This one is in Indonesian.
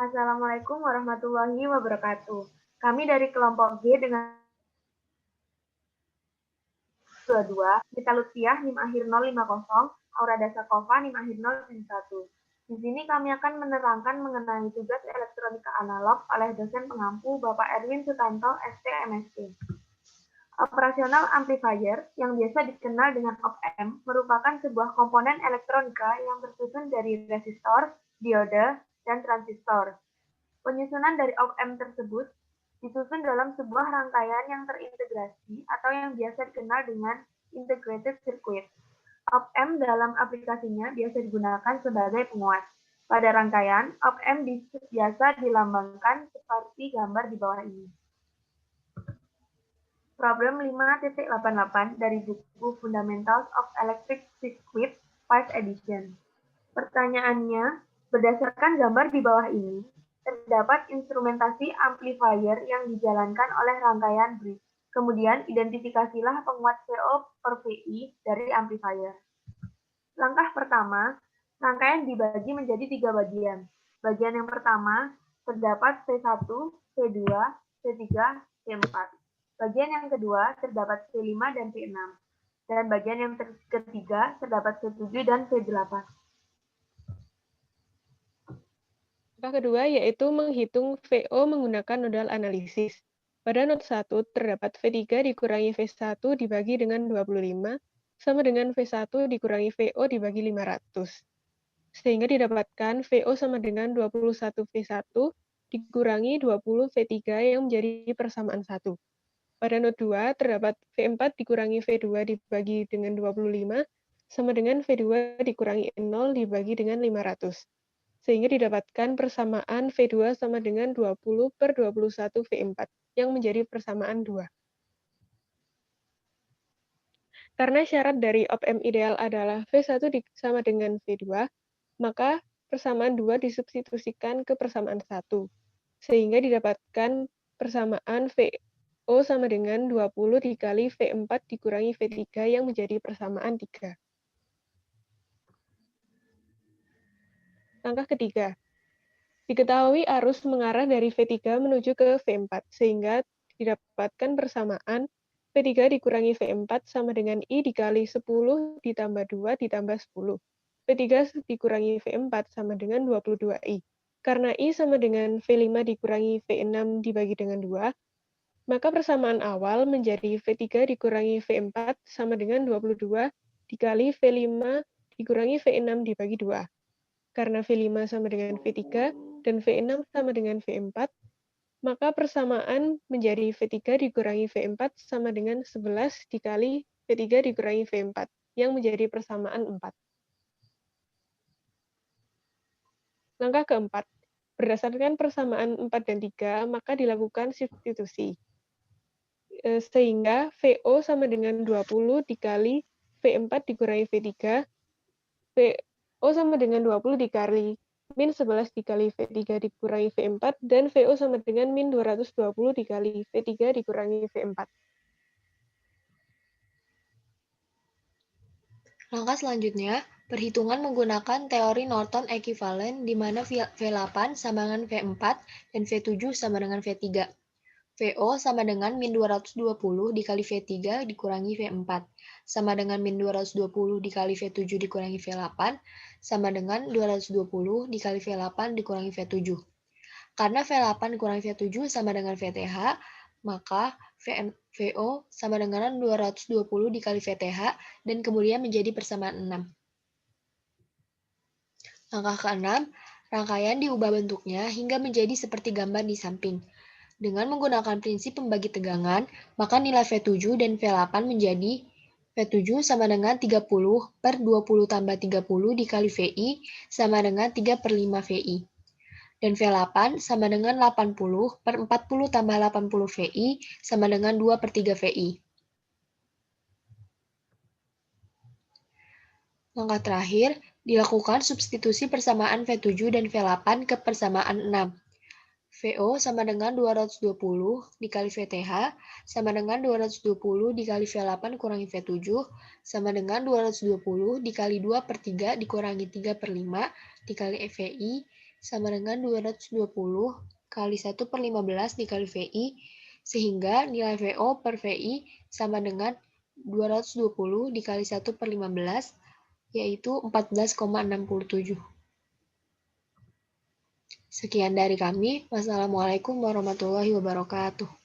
Assalamualaikum warahmatullahi wabarakatuh. Kami dari kelompok G dengan 22, Gita Lutfiah, NIM akhir 050, Aura Dasakova, NIM akhir 091. Di sini kami akan menerangkan mengenai tugas elektronika analog oleh dosen pengampu Bapak Erwin Sutanto, ST MSc. Operasional amplifier, yang biasa dikenal dengan op-amp, merupakan sebuah komponen elektronika yang tersusun dari resistor, diode, dan transistor. Penyusunan dari op-amp tersebut disusun dalam sebuah rangkaian yang terintegrasi atau yang biasa dikenal dengan integrated circuit. Op-amp dalam aplikasinya biasa digunakan sebagai penguat. Pada rangkaian, op-amp biasa dilambangkan seperti gambar di bawah ini. Problem 5.88 dari buku Fundamentals of Electric Circuit 5th edition. Pertanyaannya, berdasarkan gambar di bawah ini, terdapat instrumentasi amplifier yang dijalankan oleh rangkaian bridge. Kemudian, identifikasilah penguat VO per VI dari amplifier. Langkah pertama, rangkaian dibagi menjadi 3 bagian. Bagian yang pertama, terdapat V1, V2, V3, V4. Bagian yang kedua, terdapat V5 dan V6. Dan bagian yang ketiga, terdapat V7 dan V8. Langkah kedua yaitu menghitung VO menggunakan nodal analisis. Pada not 1 terdapat V3 dikurangi V1 dibagi dengan 25 sama dengan V1 dikurangi VO dibagi 500. Sehingga didapatkan VO sama dengan 21 V1 dikurangi 20 V3 yang menjadi persamaan 1. Pada not 2 terdapat V4 dikurangi V2 dibagi dengan 25 sama dengan V2 dikurangi 0 dibagi dengan 500. Sehingga didapatkan persamaan V2 sama dengan 20 per 21 V4, yang menjadi persamaan 2. Karena syarat dari op-amp ideal adalah V1 sama dengan V2, maka persamaan 2 disubstitusikan ke persamaan 1, sehingga didapatkan persamaan VO sama dengan 20 dikali V4 dikurangi V3 yang menjadi persamaan 3. Langkah ketiga, diketahui arus mengarah dari V3 menuju ke V4, sehingga didapatkan persamaan V3 dikurangi V4 sama dengan I dikali 10 ditambah 2 ditambah 10. V3 dikurangi V4 sama dengan 22I. Karena I sama dengan V5 dikurangi V6 dibagi dengan 2, maka persamaan awal menjadi V3 dikurangi V4 sama dengan 22 dikali V5 dikurangi V6 dibagi 2. Karena V5 sama dengan V3 dan V6 sama dengan V4, maka persamaan menjadi V3 dikurangi V4 sama dengan 11 dikali V3 dikurangi V4, yang menjadi persamaan 4. Langkah keempat, berdasarkan persamaan 4 dan 3, maka dilakukan substitusi. Sehingga VO sama dengan 20 dikali V4 dikurangi V3, VO sama dengan 20 dikali min 11 dikali V3 dikurangi V4, dan VO sama dengan min 220 dikali V3 dikurangi V4. Langkah selanjutnya, perhitungan menggunakan teori Norton ekuivalen di mana V8 sama dengan V4 dan V7 sama dengan V3. VO sama dengan min 220 dikali V3 dikurangi V4, sama dengan min 220 dikali V7 dikurangi V8, sama dengan 220 dikali V8 dikurangi V7. Karena V8 dikurangi V7 sama dengan VTH, maka VO sama dengan 220 dikali VTH, dan kemudian menjadi persamaan 6. Langkah ke-6, rangkaian diubah bentuknya hingga menjadi seperti gambar di samping. Dengan menggunakan prinsip pembagi tegangan, maka nilai V7 dan V8 menjadi V7 sama dengan 30 per 20 tambah 30 dikali VI sama dengan 3 per 5 VI. Dan V8 sama dengan 80 per 40 tambah 80 VI sama dengan 2 per 3 VI. Langkah terakhir, dilakukan substitusi persamaan V7 dan V8 ke persamaan 6. VO sama dengan 220 dikali VTH sama dengan 220 dikali V8 kurangi V7 sama dengan 220 dikali 2/3 dikurangi 3/5 dikali VI sama dengan 220 kali 1/15 dikali VI sehingga nilai VO per VI sama dengan 220 dikali 1/15 yaitu 14,67. Sekian dari kami. Wassalamualaikum warahmatullahi wabarakatuh.